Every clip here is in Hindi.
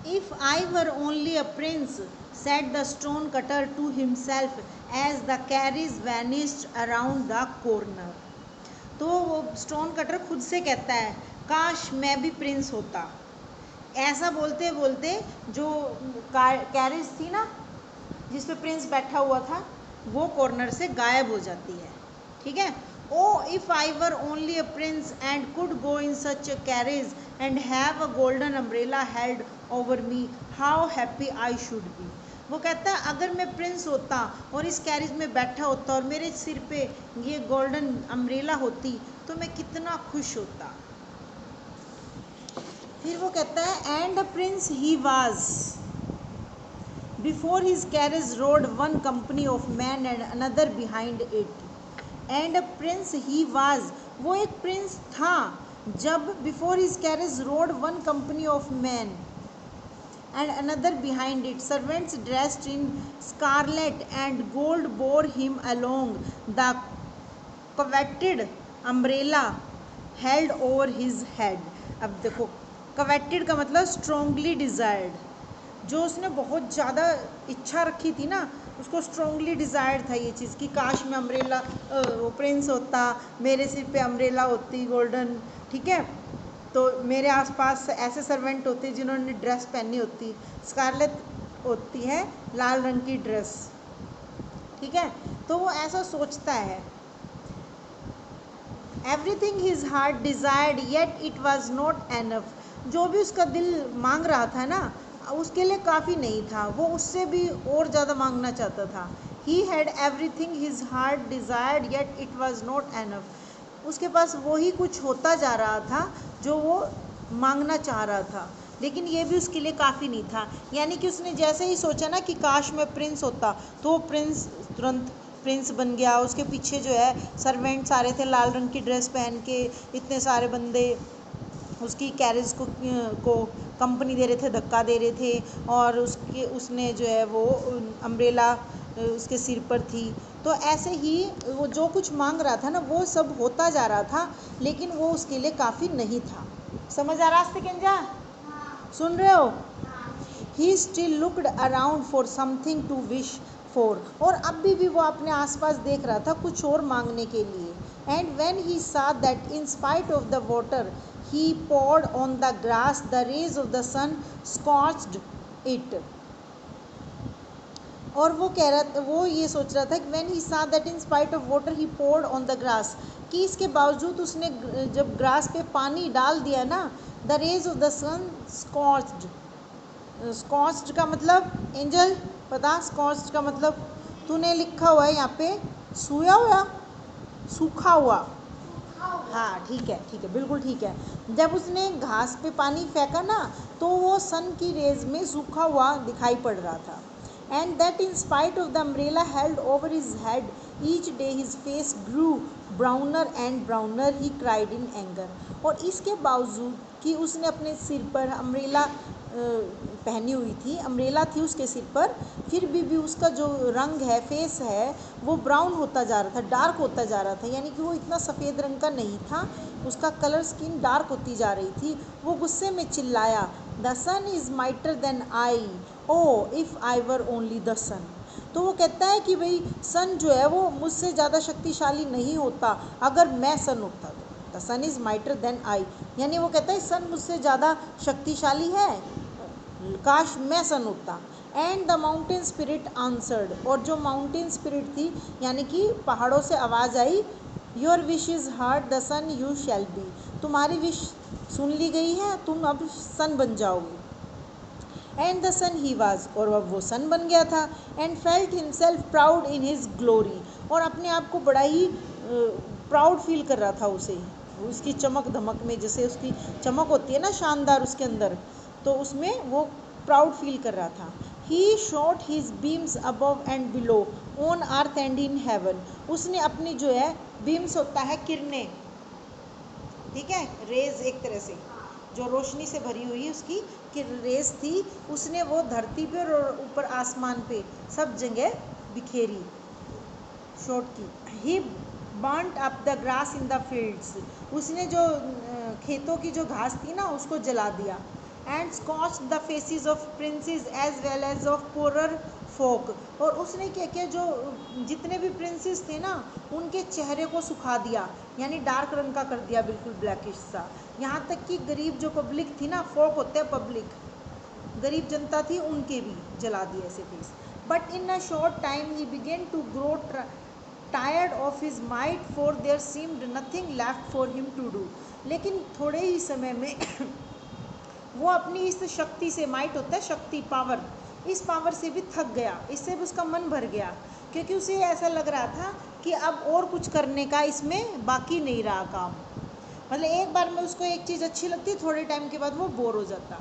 If I were only a prince, said the stone cutter to himself as the carriage vanished around the corner. तो वो स्टोन कटर खुद से कहता है, काश मैं भी प्रिंस होता। ऐसा बोलते बोलते जो कैरेज थी ना जिस पे प्रिंस बैठा हुआ था वो कॉर्नर से गायब हो जाती है। ठीक है। Oh if I were only a prince and could go in such a carriage and have a golden umbrella held over me, how happy I should be. वो कहता है अगर मैं प्रिंस होता और इस कैरेज में बैठा होता और मेरे सिर पे ये गोल्डन अम्ब्रेला होती तो मैं कितना खुश होता। फिर वो कहता है and a prince he was, before his carriage road one company of man and another behind it. And a prince he was, वो एक प्रिंस था जब before his carriage road one company of man and another behind it. Servants dressed in scarlet and gold bore him along. The coveted umbrella held over his head. अब देखो coveted का मतलब strongly desired, जो उसने बहुत ज़्यादा इच्छा रखी थी ना उसको स्ट्रॉन्गली डिज़ायर्ड था ये चीज़ कि काश मैं अम्ब्रेला वो प्रिंस होता, मेरे सिर पे अम्ब्रेला होती गोल्डन। ठीक है। तो मेरे आसपास ऐसे सर्वेंट होते जिन्होंने ड्रेस पहनी होती, स्कारलेट होती है लाल रंग की ड्रेस। ठीक है। तो वो ऐसा सोचता है। Everything his heart desired yet it was not enough. जो भी उसका दिल मांग रहा था ना उसके लिए काफ़ी नहीं था, वो उससे भी और ज़्यादा मांगना चाहता था। He had everything his heart desired yet it was not enough. उसके पास वही कुछ होता जा रहा था जो वो मांगना चाह रहा था, लेकिन ये भी उसके लिए काफ़ी नहीं था। यानी कि उसने जैसे ही सोचा ना कि काश मैं प्रिंस होता तो वो प्रिंस तुरंत प्रिंस बन गया। उसके पीछे जो है सर्वेंट सारे थे लाल रंग की ड्रेस पहन के, इतने सारे बंदे उसकी कैरेज को कंपनी दे रहे थे, धक्का दे रहे थे, और उसने जो है वो अम्ब्रेला उसके सिर पर थी। तो ऐसे ही वो जो कुछ मांग रहा था ना वो सब होता जा रहा था, लेकिन वो उसके लिए काफ़ी नहीं था। समझ आ रहा है सिकंजा? सुन रहे हो? He still looked around for something to wish for. और अब भी वो अपने आसपास देख रहा था कुछ और मांगने के लिए। एंड वेन ही सा that in spite of the water he poured on the grass, the rays of the sun scorched it. और वो कह रहा था, वो ये सोच रहा था कि when he saw that in spite of water he poured on the grass, कि इसके बावजूद उसने जब ग्रास पे पानी डाल दिया ना, the rays of the sun scorched. स्कॉच्ड का मतलब एंजल पता? स्कॉच्ड का मतलब तूने लिखा हुआ है यहाँ पे सूया हुआ, सूखा हुआ। हाँ ठीक है बिल्कुल ठीक है। जब उसने घास पे पानी फेंका ना तो वो सन की रेज में सूखा हुआ दिखाई पड़ रहा था। And that in spite of the umbrella held over his head each day his face grew browner and browner he cried in anger. और इसके बावजूद कि उसने अपने सिर पर अम्ब्रेला पहनी हुई थी, अम्ब्रेला थी उसके सिर पर, फिर भी उसका जो रंग है, फेस है, वो ब्राउन होता जा रहा था, डार्क होता जा रहा था। यानी कि वो इतना सफ़ेद रंग का नहीं था, उसका कलर स्किन डार्क होती जा रही थी। वो गुस्से में चिल्लाया, the sun is mightier than I, oh if I were only the sun. तो वो कहता है कि भाई सन जो है वो मुझसे ज़्यादा शक्तिशाली नहीं होता अगर मैं सन होता तो। The sun is mightier than I, यानी वो कहता है सन मुझसे ज़्यादा शक्तिशाली है, काश मैं सन होता। And the mountain spirit answered, और जो माउंटेन स्पिरिट थी यानी कि पहाड़ों से आवाज़ आई, your wish is heard the sun you shall be, तुम्हारी विश सुन ली गई है, तुम अब सन बन जाओगे। And the sun he was, और अब वो सन बन गया था। And felt himself proud in his glory, और अपने आप को बड़ा ही प्राउड फील कर रहा था उसे, उसकी चमक धमक में, जैसे उसकी चमक होती है ना शानदार उसके अंदर, तो उसमें वो प्राउड फील कर रहा था। He shot his beams above and below on earth and in heaven, उसने अपनी जो है बीम्स होता है किरणें, ठीक है, रेज एक तरह से जो रोशनी से भरी हुई उसकी रेस थी, उसने वो धरती पे और ऊपर आसमान पे सब जगह बिखेरी, शॉट की। He burnt up the grass in the fields, उसने जो खेतों की जो घास थी ना उसको जला दिया। And scorched the faces of princes as well as of poorer folk. और उसने क्या किया, जो जितने भी प्रिंसेस थे ना उनके चेहरे को सुखा दिया, यानी डार्क रंग का कर दिया, बिल्कुल ब्लैकिश सा। यहाँ तक कि गरीब जो पब्लिक थी ना, फोक होते हैं पब्लिक, गरीब जनता थी, उनके भी जला दिए ऐसे face. But in a short time he began to grow tired of his might, for there seemed nothing left for him to do. लेकिन थोड़े ही समय में वो अपनी इस शक्ति से, माइट होता है शक्ति, पावर, इस पावर से भी थक गया, इससे भी उसका मन भर गया, क्योंकि उसे ऐसा लग रहा था कि अब और कुछ करने का इसमें बाकी नहीं रहा काम। मतलब एक बार में उसको एक चीज़ अच्छी लगती, थोड़े टाइम के बाद वो बोर हो जाता,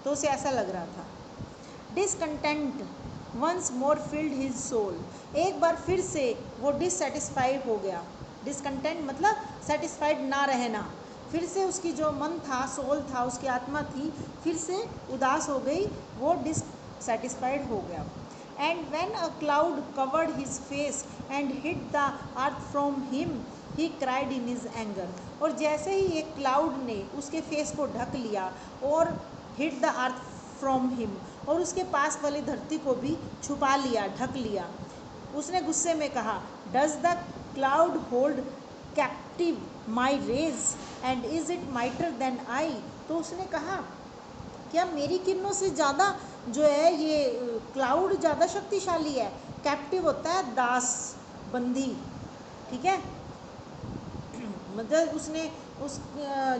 तो उसे ऐसा लग रहा था। Discontent once more filled his soul. एक बार फिर से वो डिससेटिस्फाइड हो गया। डिसकंटेंट मतलब सेटिस्फाइड ना रहना। फिर से उसकी जो मन था, सोल था, उसकी आत्मा थी, फिर से उदास हो गई, वो डिससेटिस्फाइड हो गया। And when a cloud covered his face and hid the earth from him he cried in his anger. और जैसे ही एक क्लाउड ने उसके फेस को ढक लिया और hit the earth from him, और उसके पास वाली धरती को भी छुपा लिया, ढक लिया, उसने गुस्से में कहा, does the cloud hold captive my rays and is it mightier than I. तो उसने कहा, क्या मेरी किरणों से ज़्यादा जो है ये क्लाउड ज़्यादा शक्तिशाली है। कैप्टिव होता है दास, बंदी, ठीक है। मतलब उसने उस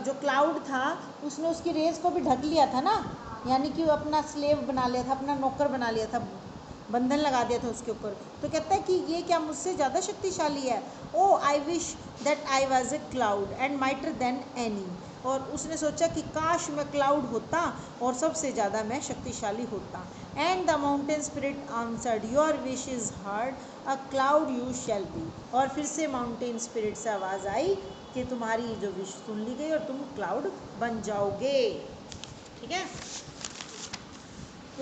जो क्लाउड था उसने उसकी रेस को भी ढक लिया था ना, यानी कि वो अपना स्लेव बना लिया था, अपना नौकर बना लिया था, बंधन लगा दिया था उसके ऊपर। तो कहता है कि ये क्या मुझसे ज़्यादा शक्तिशाली है। Oh I wish that I was a cloud and mightier than any. और उसने सोचा कि काश मैं क्लाउड होता और सबसे ज़्यादा मैं शक्तिशाली होता। And the mountain spirit answered, your wish is hard, a cloud you shall B. और फिर से माउंटेन स्पिरिट से आवाज़ आई कि तुम्हारी जो विश सुन ली गई और तुम क्लाउड बन जाओगे, ठीक है।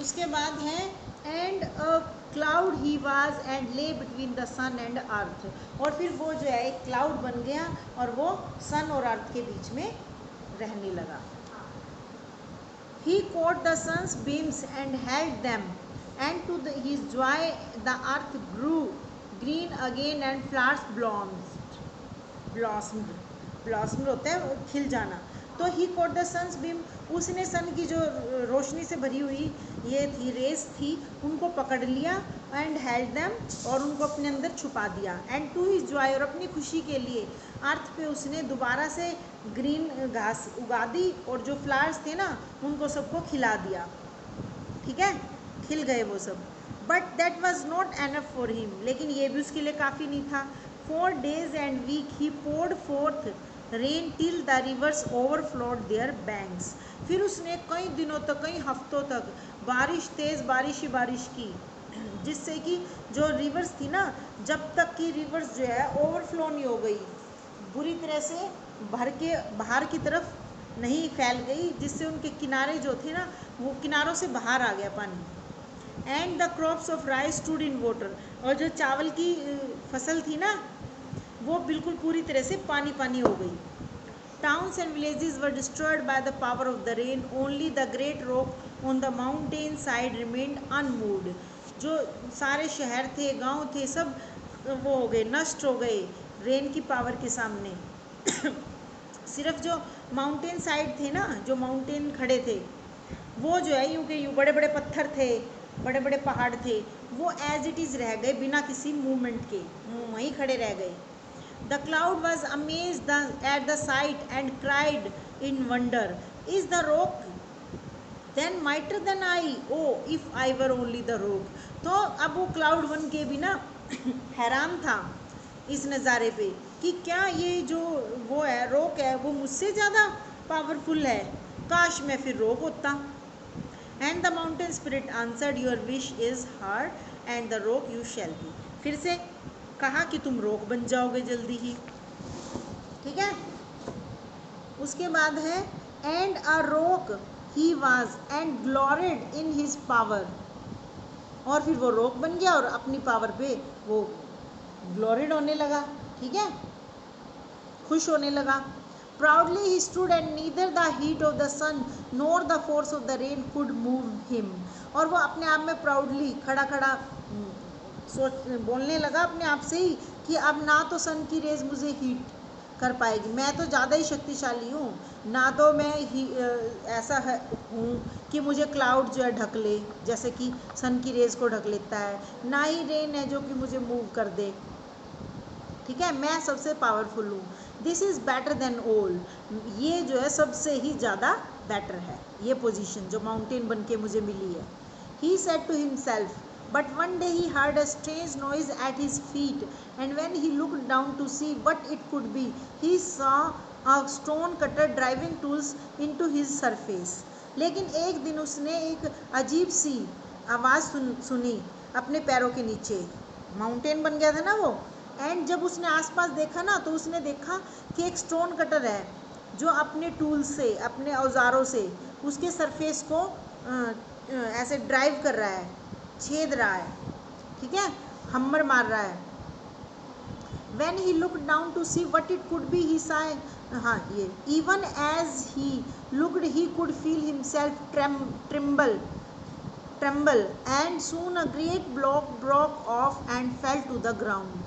उसके बाद है and a cloud he was and lay between the sun and earth. और फिर वो जो है एक क्लाउड बन गया और वो सन और अर्थ के बीच में रहने लगा। ही caught the sun's beams and held them, and to his joy the earth grew green again and flowers blossomed होता है खिल जाना। तो ही कॉट द सन्स बीम, उसने सन की जो रोशनी से भरी हुई ये थी, रेस थी, उनको पकड़ लिया, एंड हेल्ड देम, और उनको अपने अंदर छुपा दिया। एंड टू हिज जॉय, और अपनी खुशी के लिए अर्थ पे उसने दोबारा से ग्रीन घास उगा दी, और जो फ्लावर्स थे ना उनको सबको खिला दिया, ठीक है, खिल गए वो सब। But that was not enough for him, लेकिन ये भी उसके लिए काफ़ी नहीं था। 4 days and week he poured forth rain till the rivers overflowed their banks। फिर उसने कई दिनों तक, कई हफ्तों तक बारिश, तेज़ बारिश ही बारिश की, जिससे कि जो रिवर्स थी ना, जब तक कि रिवर्स जो है ओवरफ्लो नहीं हो गई, बुरी तरह से भर के बाहर की तरफ नहीं फैल गई, जिससे उनके किनारे जो थे ना वो किनारों से बाहर आ गया पानी। And the crops of rice stood in water, और जो चावल की फसल थी ना वो बिल्कुल पूरी तरह से पानी पानी हो गई। Towns and villages were destroyed by the power of the rain, only the great rock on the mountain side remained unmoved. जो सारे शहर थे, गांव थे, सब वो हो गए, नष्ट हो गए रेन की पावर के सामने। सिर्फ जो माउंटेन साइड थे ना, जो माउंटेन खड़े थे, वो जो है यूँ के यूँ बड़े बड़े पत्थर थे, बड़े बड़े पहाड़ थे, वो एज इट इज़ रह गए बिना किसी मूवमेंट के, वहीं खड़े रह गए। The cloud was amazed at the sight and cried in wonder, is the rock then mightier than I, oh if I were only the rock. तो अब वो क्लाउड बन के भी ना हैरान था इस नज़ारे पे कि क्या ये जो वो है रॉक है वो मुझसे ज़्यादा पावरफुल है, काश मैं फिर रॉक होता। And the mountain spirit answered, your wish is hard and the rock you shall be. फिर से कहा कि तुम रॉक बन जाओगे जल्दी ही, ठीक है। उसके बाद है and a rock he was and gloried in his power. और फिर वो रॉक बन गया और अपनी पावर पे वो ग्लोरिड होने लगा, ठीक है, खुश होने लगा। Proudly he stood and neither the heat of the sun nor the force of the rain could move him. और वो अपने आप में प्राउडली खड़ा खड़ा सोच बोलने लगा अपने आप से ही कि अब ना तो सन की रेज मुझे हीट कर पाएगी, मैं तो ज़्यादा ही शक्तिशाली हूँ, ना तो मैं ऐसा हूँ कि मुझे क्लाउड जो है ढक ले जैसे कि सन की रेज को ढक लेता है, ना ही रेन है जो कि मुझे मूव कर दे, ठीक है, मैं सबसे पावरफुल हूँ। This is better than all, ये जो है सबसे ही ज़्यादा बेटर है ये पोजीशन जो माउंटेन बन के मुझे मिली है। He said to himself, but one day he heard a strange noise at his feet and when he looked down to see what it could be he saw a stone cutter driving tools into his surface. लेकिन एक दिन उसने एक अजीब सी आवाज़ सुनी अपने पैरों के नीचे, माउंटेन बन गया था ना वो, एंड जब उसने आसपास देखा ना तो उसने देखा कि एक स्टोन कटर है जो अपने टूल से अपने औजारों से उसके सरफेस को ऐसे ड्राइव कर रहा है, छेद रहा है, ठीक है, हम्मर मार रहा है। When he looked down to see what it could be, he saw, हाँ ये, even as he looked he could feel himself tremble, and soon a great block broke off and fell to the ground.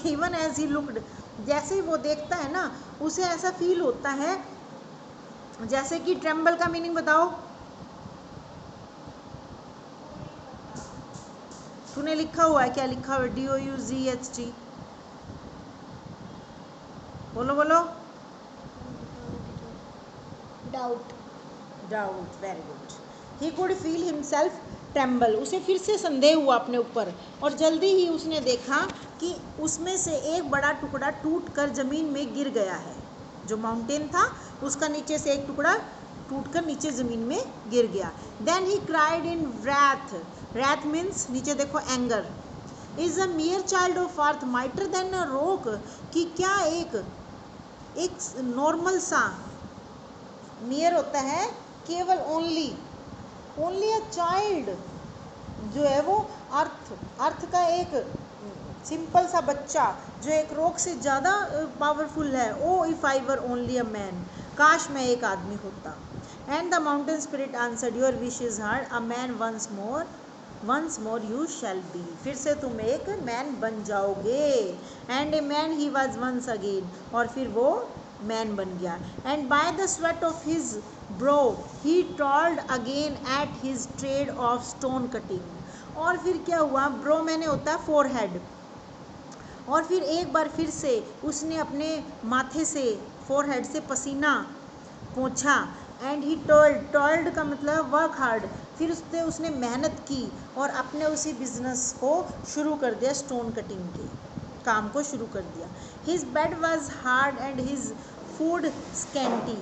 Even as he looked, जैसे ही वो देखता है ना उसे ऐसा फील होता है जैसे कि ट्रेम्बल का मीनिंग बताओ, तूने लिखा हुआ है, क्या लिखा हुआ है? DOUGHT, बोलो बोलो। Doubt, doubt, very good. He could feel himself tremble, उसे फिर से संदेह हुआ अपने ऊपर और जल्दी ही उसने देखा कि उसमें से एक बड़ा टुकड़ा टूट कर ज़मीन में गिर गया है। जो माउंटेन था उसका नीचे से एक टुकड़ा टूटकर नीचे ज़मीन में गिर गया। Then he cried in wrath, wrath means नीचे देखो anger, is a mere child of earth mightier than a rock, कि क्या एक नॉर्मल सा, मियर होता है केवल ओनली अ चाइल्ड, जो है वो अर्थ का एक सिंपल सा बच्चा जो एक रॉक से ज़्यादा पावरफुल है। Oh if I were only a man, काश मैं एक आदमी होता। And the mountain spirit answered, your wish is heard, a man once more you shall be, फिर से तुम एक मैन बन जाओगे। And a man he was once again, और फिर वो मैन बन गया। And by the sweat of his brow he toiled again at his trade of stone cutting, और फिर क्या हुआ, ब्रो मैंने होता है फोरहेड, और फिर एक बार फिर से उसने अपने माथे से, फोरहेड से पसीना पोंछा। एंड ही टॉल्ड का मतलब वर्क हार्ड, फिर उसने मेहनत की और अपने उसी बिजनेस को शुरू कर दिया, स्टोन कटिंग के काम को शुरू कर दिया। His bed was hard and his food scanty,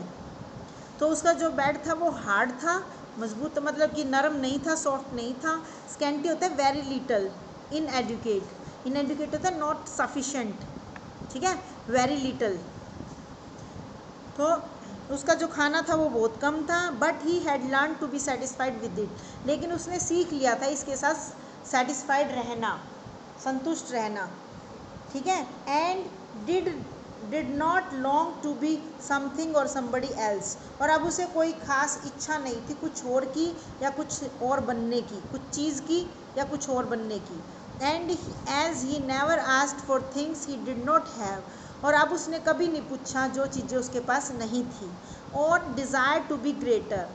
तो उसका जो बेड था वो हार्ड था, मजबूत, मतलब कि नरम नहीं था, सॉफ्ट नहीं था। स्कैंटी होता है वेरी लिटल, इनएडुकेट होता है नॉट सफिशेंट, ठीक है, वेरी लिटल, तो उसका जो खाना था वो बहुत कम था। But he had learn to be satisfied with it, लेकिन उसने सीख लिया था इसके साथ सेटिस्फाइड रहना, संतुष्ट रहना, ठीक है। And did not long to be something और समबडी एल्स, और अब उसे कोई खास इच्छा नहीं थी कुछ और की या कुछ और बनने की, कुछ चीज़ की या कुछ और बनने की। And as he never asked for things he did not have, और अब उसने कभी नहीं पूछा जो चीज़ें उसके पास नहीं थी। और desire to be greater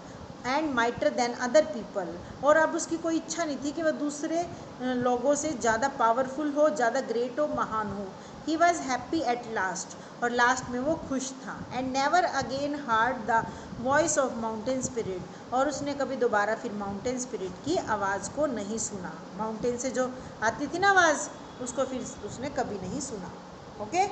and mightier than other people, और अब उसकी कोई इच्छा नहीं थी कि वह दूसरे लोगों से ज़्यादा पावरफुल हो, ज़्यादा ग्रेट हो, महान हो। He was happy at last, और लास्ट में वो खुश था। And never again hard the voice of mountain spirit, और उसने कभी दोबारा फिर माउंटेन स्पिरिट की आवाज़ को नहीं सुना, माउंटेन से जो आती थी ना आवाज़ उसको फिर उसने कभी नहीं सुना। ओके।